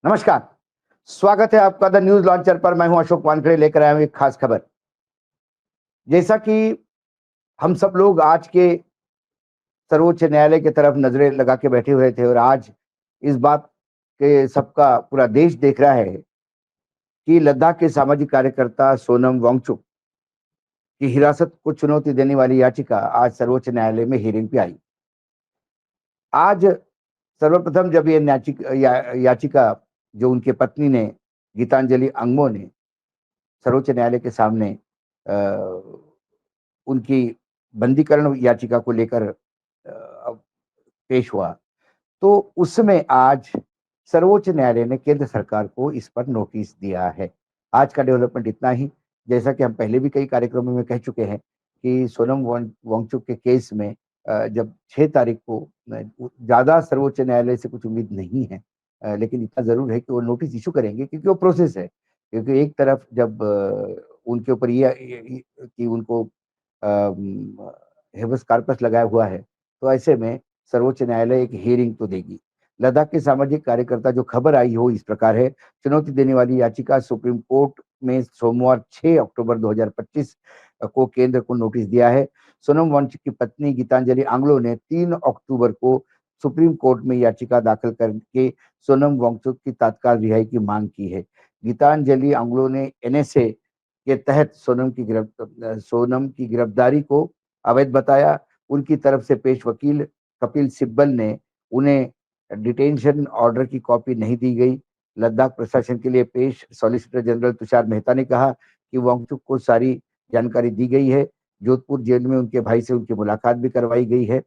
नमस्कार। स्वागत है आपका द न्यूज लॉन्चर पर। मैं हूं अशोक वानखेड़े, लेकर आया हूं एक खास खबर। जैसा कि हम सब लोग आज के सर्वोच्च न्यायालय की तरफ नजरें लगा के बैठे हुए थे और आज इस बात के सबका पूरा देश देख रहा है कि लद्दाख के सामाजिक कार्यकर्ता सोनम वांगचुक की हिरासत को चुनौती देने वाली याचिका आज सर्वोच्च न्यायालय में हियरिंग पे आई। आज सर्वप्रथम जब ये याचिका जो उनके पत्नी ने, गीतांजलि अंगमो ने, सर्वोच्च न्यायालय के सामने अ, उनकी बंदीकरण याचिका को लेकर पेश हुआ, तो उसमें आज सर्वोच्च न्यायालय ने केंद्र सरकार को इस पर नोटिस दिया है। आज का डेवलपमेंट इतना ही। जैसा कि हम पहले भी कई कार्यक्रमों में कह चुके हैं कि सोनम वांगचुक के केस में जब 6 तारीख को ज़्यादा सर्वोच्च न्यायालय से कुछ उम्मीद नहीं है, लेकिन इतना ज़रूर है कि वो नोटिस इश्यू करेंगे क्योंकि वो प्रोसेस है। क्योंकि एक तरफ जब उनके ऊपर ये कि उनको हेबस कार्पस लगाया हुआ है, तो ऐसे में सर्वोच्च न्यायालय एक हियरिंग तो देगी। लद्दाख के सामाजिक कार्यकर्ता जो खबर आई हो इस प्रकार है, चुनौती देने वाली याचिका सुप्रीम कोर्ट में सोमवार 6 अक्टूबर 2025 को केंद्र को नोटिस दिया है। सोनम वांगचुक की पत्नी गीतांजलि आंग्लो ने 3 अक्टूबर को सुप्रीम कोर्ट में याचिका दाखिल करके सोनम वांगचुक की तत्काल रिहाई की मांग की है। गीतांजलि आंग्लो ने एनएसए के तहत सोनम की गिरफ्तारी को अवैध बताया। उनकी तरफ से पेश वकील कपिल सिब्बल ने उन्हें डिटेंशन ऑर्डर की कॉपी नहीं दी गई। लद्दाख प्रशासन के लिए पेश सॉलिसिटर जनरल तुषार मेहता ने कहा कि वांगचुक को सारी जानकारी दी गई है। जोधपुर जेल में उनके भाई से उनकी मुलाकात भी करवाई गई है,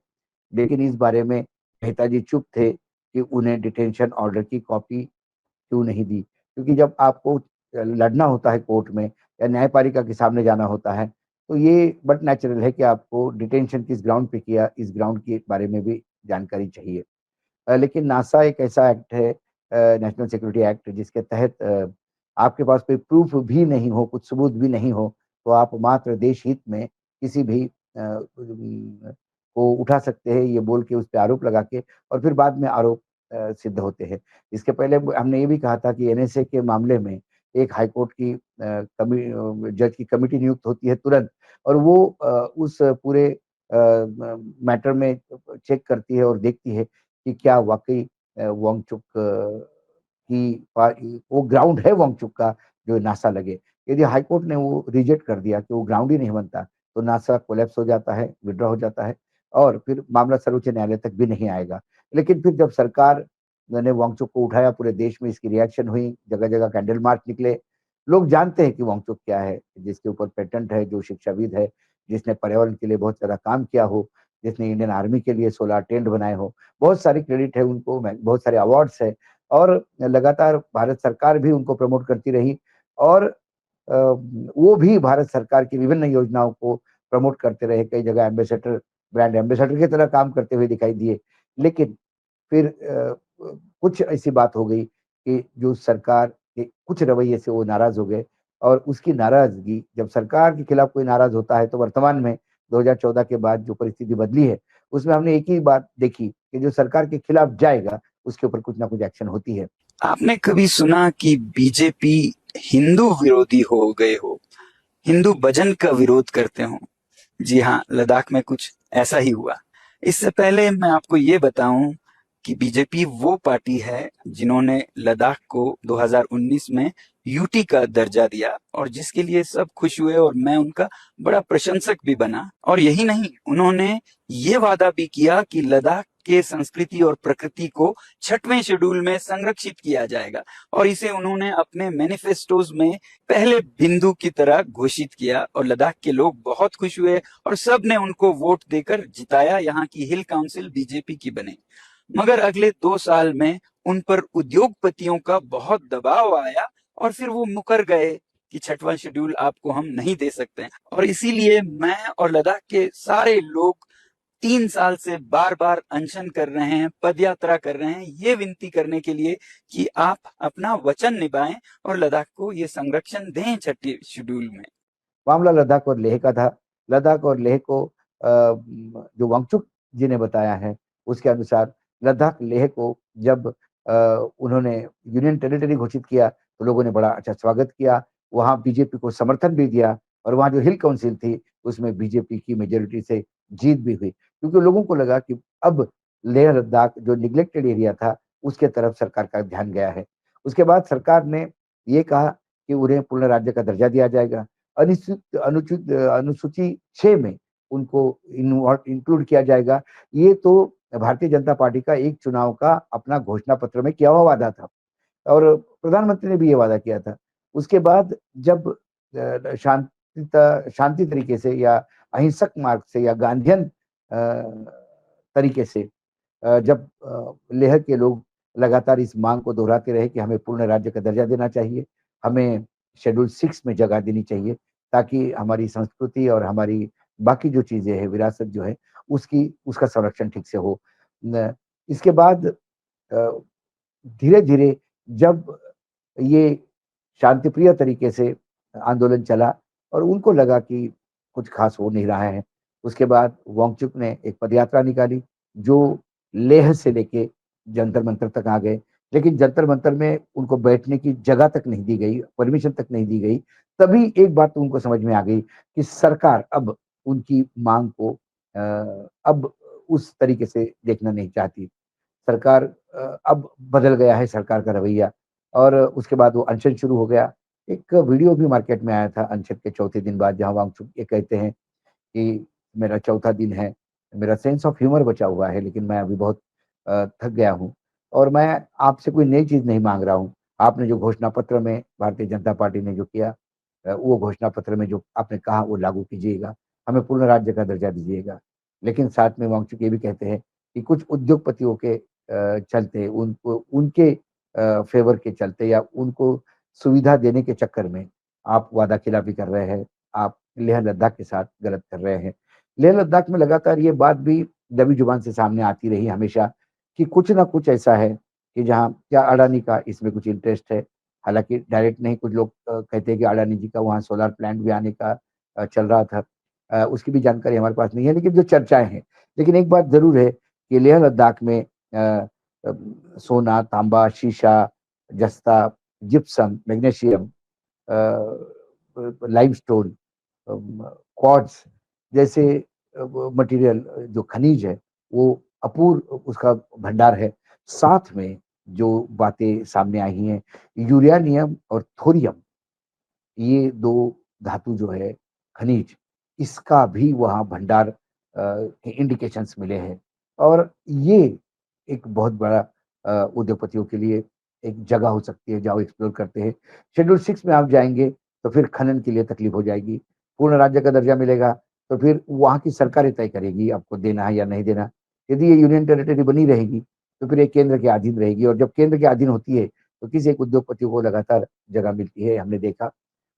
लेकिन इस बारे में मेहता जी चुप थे कि उन्हें डिटेंशन ऑर्डर की कॉपी क्यों नहीं दी। क्योंकि जब आपको लड़ना होता है कोर्ट में या न्यायपालिका के सामने जाना होता है, तो ये बट नेचुरल है कि आपको डिटेंशन किस ग्राउंड पे किया, इस ग्राउंड के बारे में भी जानकारी चाहिए। लेकिन नासा एक ऐसा एक्ट है, नेशनल सिक्योरिटी एक्ट, जिसके तहत आपके पास कोई प्रूफ भी नहीं हो, कुछ सबूत भी नहीं हो, तो आप मात्र देश हित में किसी भी को उठा सकते हैं, ये बोल के उस पे आरोप लगा के, और फिर बाद में आरोप सिद्ध होते हैं। इसके पहले हमने ये भी कहा था कि एनएसए के मामले में एक हाई कोर्ट की जज की कमिटी नियुक्त होती है तुरंत, और वो उस पूरे मैटर में चेक करती है और देखती है कि क्या वाक़ई वांगचुक की वो ग्राउंड है वांगचुक का जो नासा लगे। यदि हाई कोर्ट ने वो रिजेक्ट कर दिया कि वो ग्राउंड ही नहीं बनता, तो नासा कोलैप्स हो जाता है, विथड्रॉ हो जाता है और फिर मामला सर्वोच्च न्यायालय तक भी नहीं आएगा। लेकिन फिर जब सरकार ने वांगचुक को उठाया, पूरे देश में इसकी रिएक्शन हुई, जगह-जगह कैंडल मार्च निकले। लोग जानते हैं कि वांगचुक क्या है, जिसके ऊपर पेटेंट है, जो शिक्षाविद है, जिसने पर्यावरण के लिए बहुत ज़्यादा काम किया हो, जिसने इंडियन आर्मी के लिए सोलार टेंट बनाए हो। बहुत सारी क्रेडिट है उनको, बहुत सारे अवार्ड्स है और लगातार भारत सरकार भी उनको प्रमोट करती रही और वो भी भारत सरकार की विभिन्न योजनाओं को प्रमोट करते रहे। कई जगह एम्बेसडर, ब्रांड एम्बेसडर की तरह काम करते हुए दिखाई दिए। लेकिन फिर कुछ ऐसी बात हो गई कि जो सरकार के कुछ रवैये से वो नाराज़ हो गए और उसकी नाराज़गी, जब सरकार के खिलाफ कोई नाराज़ होता है, तो वर्तमान में 2014 के बाद जो परिस्थिति बदली है, उसमें हमने एक ही बात देखी कि जो सरकार के खिलाफ जाएगा, उसके ऊपर कुछ ना कुछ एक्शन होती है। आपने कभी सुना कि बीजेपी हिंदू विरोधी हो गए हो, हिंदू भजन का विरोध करते हो? जी हाँ, लद्दाख में कुछ ऐसा ही हुआ। इससे पहले मैं आपको ये बताऊं कि बीजेपी वो पार्टी है जिन्होंने लद्दाख को 2019 में यूटी का दर्जा दिया और जिसके लिए सब खुश हुए और मैं उनका बड़ा प्रशंसक भी बना। और यही नहीं, उन्होंने ये वादा भी किया कि लद्दाख के संस्कृति और प्रकृति को 6वें शेड्यूल में संरक्षित किया जाएगा और इसे उन्होंने अपने मैनिफेस्टोज में पहले बिंदु की तरह घोषित किया और लद्दाख के लोग बहुत खुश हुए और सब ने उनको वोट देकर जिताया। यहाँ की हिल काउंसिल बीजेपी की बने। मगर अगले 2 साल में उन पर उद्योगपतियों का बहुत दबाव आया और फिर वो मुकर गए कि 6वां शेड्यूल आपको हम नहीं दे सकते। और इसीलिए मैं और लद्दाख के सारे लोग 3 साल से बार बार अनशन कर रहे हैं, पदयात्रा कर रहे हैं, ये विनती करने के लिए कि आप अपना वचन निभाएं और लद्दाख को ये संरक्षण दें 6ठी शेड्यूल में। मामला लद्दाख और लेह का था। लद्दाख और लेह को जो वांगचुक जी ने बताया है, उसके अनुसार लद्दाख लेह को जब उन्होंने यूनियन टेरिटरी घोषित किया तो लोगों ने बड़ा अच्छा स्वागत किया। वहाँ बीजेपी को समर्थन भी दिया और वहाँ जो हिल काउंसिल थी उसमें बीजेपी की मेजॉरिटी से जीत भी हुई। क्योंकि लोगों को लगा कि अब लेह लद्दाख जो निग्लेक्टेड एरिया था उसके तरफ सरकार का ध्यान गया है। उसके बाद सरकार ने ये कहा कि उन्हें पूर्ण राज्य का दर्जा दिया जाएगा। अनुसूची 6 में उनको इंक्लूड किया जाएगा। ये तो भारतीय जनता पार्टी का एक चुनाव का अपना घोषणा पत्र में किया हुआ वादा था और प्रधानमंत्री ने भी ये वादा किया था। उसके बाद जब शांति तरीके से या अहिंसक मार्ग से या गांधीयन तरीके से जब लेह के लोग लगातार इस मांग को दोहराते रहे कि हमें पूर्ण राज्य का दर्जा देना चाहिए, हमें शेड्यूल 6 में जगह देनी चाहिए ताकि हमारी संस्कृति और हमारी बाकी जो चीज़ें हैं, विरासत जो है, उसका संरक्षण ठीक से हो। न इसके बाद धीरे-धीरे जब ये शांतिप्रिय तरीके से आंदोलन चला और उनको लगा कि कुछ खास हो नहीं रहा है। उसके बाद वांगचुक ने एक पदयात्रा निकाली जो लेह से लेके जंतर मंतर तक आ गए। लेकिन जंतर मंतर में उनको बैठने की जगह तक नहीं दी गई, परमिशन तक नहीं दी गई। तभी एक बात तो उनको समझ में आ गई कि सरकार अब उनकी माँग को अब उस तरीके से देखना नहीं चाहती। सरकार अब बदल गया है सरकार का रवैया और उसके बाद वो अनशन शुरू हो गया। एक वीडियो भी मार्केट में आया था अनशन के चौथे दिन बाद जहाँ वांगचुक ये कहते हैं कि मेरा चौथा दिन है, मेरा सेंस ऑफ ह्यूमर बचा हुआ है लेकिन मैं अभी बहुत थक गया हूँ और मैं आपसे कोई नई चीज़ नहीं माँग रहा हूँ। आपने जो घोषणा पत्र में भारतीय जनता पार्टी ने जो किया वो घोषणा पत्र में जो आपने कहा वो लागू कीजिएगा, हमें पूर्ण राज्य का दर्जा दीजिएगा। लेकिन साथ में वांगचुक ये भी कहते हैं कि कुछ उद्योगपतियों के चलते उनको उनके फ़ेवर के चलते या उनको सुविधा देने के चक्कर में आप वादा-खिलाफ़ी कर रहे हैं, आप लेह लद्दाख के साथ गलत कर रहे हैं। लेह लद्दाख में लगातार ये बात भी दबी जुबान से सामने आती रही हमेशा कि कुछ ना कुछ ऐसा है कि जहाँ क्या अडानी का इसमें कुछ इंटरेस्ट है। हालाँकि डायरेक्ट नहीं, कुछ लोग कहते हैं कि अडानी जी का वहाँ सोलर प्लांट भी आने का चल रहा था। उसकी भी जानकारी हमारे पास नहीं है लेकिन जो चर्चाएँ हैं। लेकिन एक बात ज़रूर है कि लेह लद्दाख में सोना, तांबा, शीशा, जस्ता, जिप्सम, मैग्नीशियम लाइमस्टोन, क्वार्ट्ज जैसे मटेरियल जो खनिज है वो अपूर्व उसका भंडार है। साथ में जो बातें सामने आई हैं यूरेनियम और थोरियम, ये 2 धातु जो है खनिज, इसका भी वहाँ भंडार इंडिकेशंस मिले हैं और ये एक बहुत बड़ा उद्योगपतियों के लिए एक जगह हो सकती है जहाँ वो एक्सप्लोर करते हैं। शेड्यूल 6 में आप जाएँगे तो फिर खनन के लिए तकलीफ हो जाएगी। पूर्ण राज्य का दर्जा मिलेगा तो फिर वहाँ की सरकारें तय करेगी आपको देना है या नहीं देना। यदि ये यूनियन टेरिटरी बनी रहेगी तो फिर ये केंद्र के अधीन रहेगी और जब केंद्र के अधीन होती है तो किसी एक उद्योगपति को लगातार जगह मिलती है, हमने देखा।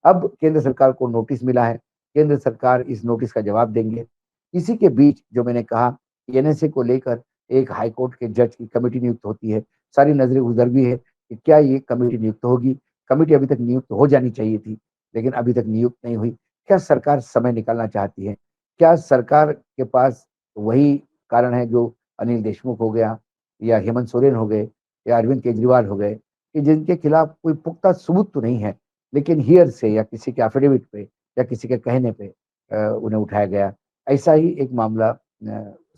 अब केंद्र सरकार को नोटिस मिला है, केंद्र सरकार इस नोटिस का जवाब देंगे। इसी के बीच जो मैंने कहा एनएसए को लेकर एक हाई कोर्ट के जज की कमेटी नियुक्त होती है। सारी नज़रें उधर भी है कि क्या ये कमेटी नियुक्त होगी? कमेटी अभी तक नियुक्त हो जानी चाहिए थी, लेकिन अभी तक नियुक्त नहीं हुई। क्या सरकार समय निकालना चाहती है? क्या सरकार के पास वही कारण है जो अनिल देशमुख हो गया या हेमंत सोरेन हो गए या अरविंद केजरीवाल हो गए कि जिनके खिलाफ कोई पुख्ता सबूत तो नहीं है, लेकिन हियर से या किसी के एफिडेविट पे या किसी के कहने पे उन्हें उठाया गया। ऐसा ही एक मामला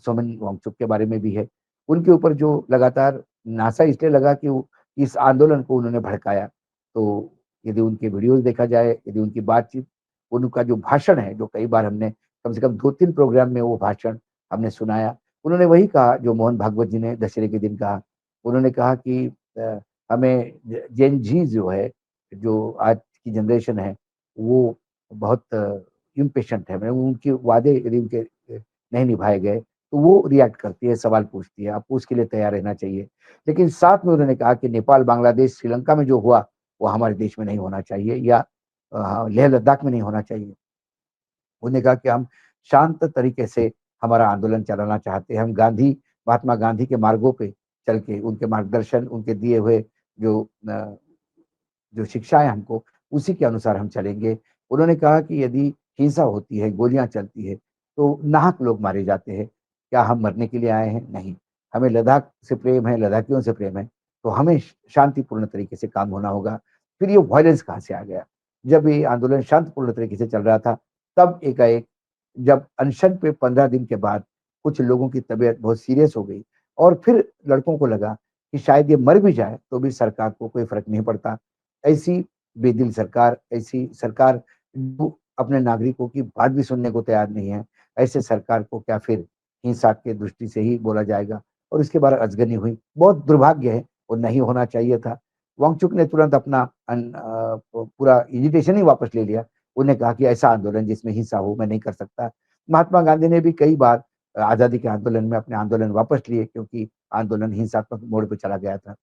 सोमेन वांगचुक के बारे में भी है। उनके ऊपर जो लगातार नासा इसलिए लगा कि वो इस आंदोलन को उन्होंने भड़काया। तो यदि उनके वीडियोज़ देखा जाए, यदि उनकी बातचीत, उनका जो भाषण है, जो कई बार हमने कम से कम 2-3 प्रोग्राम में वो भाषण हमने सुनाया। उन्होंने वही कहा जो मोहन भागवत जी ने दशहरे के दिन कहा। उन्होंने कहा कि हमें जेन ज़ी जो है, जो आज की जनरेशन है, वो बहुत इम्पेशेंट है। मतलब उनके वादे यदि उनके नहीं निभाए गए, तो वो रिएक्ट करती है, सवाल पूछती है, आपको उसके लिए तैयार रहना चाहिए। लेकिन साथ में उन्होंने कहा कि नेपाल, बांग्लादेश, श्रीलंका में जो हुआ, वो हमारे देश में नहीं होना चाहिए या लेह लद्दाख में नहीं होना चाहिए। उन्होंने कहा कि हम शांत तरीके से हमारा आंदोलन चलाना चाहते हैं। हम महात्मा गांधी के मार्गों पे चल के, उनके मार्गदर्शन, उनके दिए हुए जो जो शिक्षाएँ हमको, उसी के अनुसार हम चलेंगे। उन्होंने कहा कि यदि हिंसा होती है, गोलियाँ चलती है, तो नाहक लोग मारे जाते हैं। क्या हम मरने के लिए आए हैं? नहीं। हमें लद्दाख से प्रेम है, लद्दाखियों से प्रेम है, तो हमें शांतिपूर्ण तरीके से काम होना होगा। फिर ये वायलेंस कहाँ से आ गया? जब ये आंदोलन शांतिपूर्ण तरीके से चल रहा था, तब एकाएक जब अनशन पे 15 दिन के बाद कुछ लोगों की तबीयत बहुत सीरियस हो गई और फिर लड़कों को लगा कि शायद ये मर भी जाए तो भी सरकार को कोई फ़र्क नहीं पड़ता। ऐसी बेदिल सरकार, ऐसी सरकार जो अपने नागरिकों की बात भी सुनने को तैयार नहीं है, ऐसे सरकार को क्या फिर हिंसा के दृष्टि से ही बोला जाएगा? और इसके बाद अनसुनी हुई। बहुत दुर्भाग्य है, वो नहीं होना चाहिए था। वांगचुक ने तुरंत अपना पूरा एजिटेशन ही वापस ले लिया। उन्हें कहा कि ऐसा आंदोलन जिसमें हिंसा हो मैं नहीं कर सकता। महात्मा गांधी ने भी कई बार आज़ादी के आंदोलन में अपने आंदोलन वापस लिए क्योंकि आंदोलन हिंसात्मक मोड़ पे चला गया था।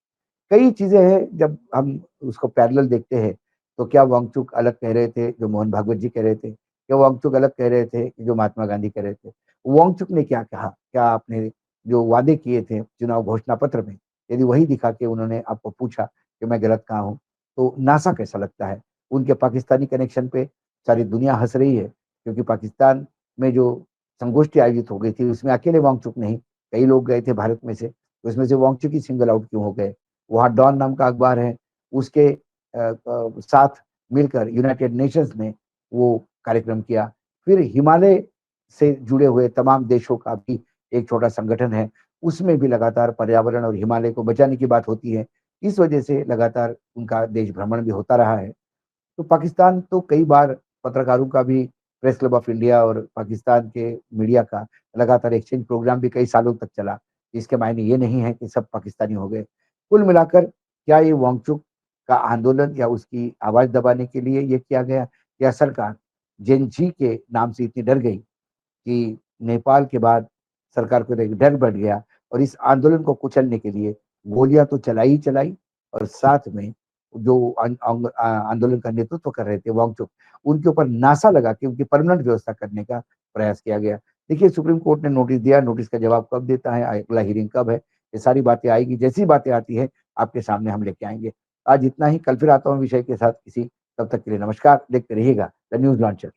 कई चीज़ें हैं जब हम उसको पैरेलल देखते हैं, तो क्या वांगचुक अलग कह रहे थे, जो मोहन भागवत जी कह रहे थे? क्या वांगचुक अलग कह रहे थे, जो महात्मा गांधी कह रहे थे? वांगचुक ने क्या कहा? क्या आपने जो वादे किए थे चुनाव घोषणा पत्र में, यदि वही दिखा के उन्होंने आपको पूछा कि मैं गलत कहाँ हूँ, तो नासा कैसा लगता है? उनके पाकिस्तानी कनेक्शन पे सारी दुनिया हँस रही है, क्योंकि पाकिस्तान में जो संगोष्ठी आयोजित हो गई थी, उसमें अकेले वांगचुक नहीं, कई लोग गए थे भारत में से, तो उसमें से वांगचुक ही सिंगल आउट क्यों हो गए? वहाँ डॉन नाम का अखबार है, उसके साथ मिलकर यूनाइटेड नेशंस ने वो कार्यक्रम किया। फिर हिमालय से जुड़े हुए तमाम देशों का भी एक छोटा संगठन है, उसमें भी लगातार पर्यावरण और हिमालय को बचाने की बात होती है। इस वजह से लगातार उनका देश भ्रमण भी होता रहा है। तो पाकिस्तान तो कई बार पत्रकारों का भी प्रेस क्लब ऑफ इंडिया और पाकिस्तान के मीडिया का लगातार एक्सचेंज प्रोग्राम भी कई सालों तक चला। इसके मायने ये नहीं है कि सब पाकिस्तानी हो गए। कुल मिलाकर क्या ये वांगचुक का आंदोलन या उसकी आवाज़ दबाने के लिए ये किया गया या सरकार जेन ज़ी के नाम से इतनी डर गई कि नेपाल के बाद सरकार को एक डर बढ़ गया और इस आंदोलन को कुचलने के लिए गोलियाँ तो चलाई ही चलाई और साथ में जो आंदोलन का नेतृत्व कर रहे थे वांगचुक, उनके ऊपर नासा लगा के उनकी परमानेंट व्यवस्था करने का प्रयास किया गया। देखिए सुप्रीम कोर्ट ने नोटिस दिया, नोटिस का जवाब कब देता है, अगला हियरिंग कब है, ये सारी बातें आएगी। जैसी बातें आती हैं, आपके सामने हम लेके आएँगे। आज इतना ही, कल फिर आता हूँ विषय के साथ किसी, तब तक के लिए नमस्कार। देखते रहिएगा द न्यूज़ लॉन्चर।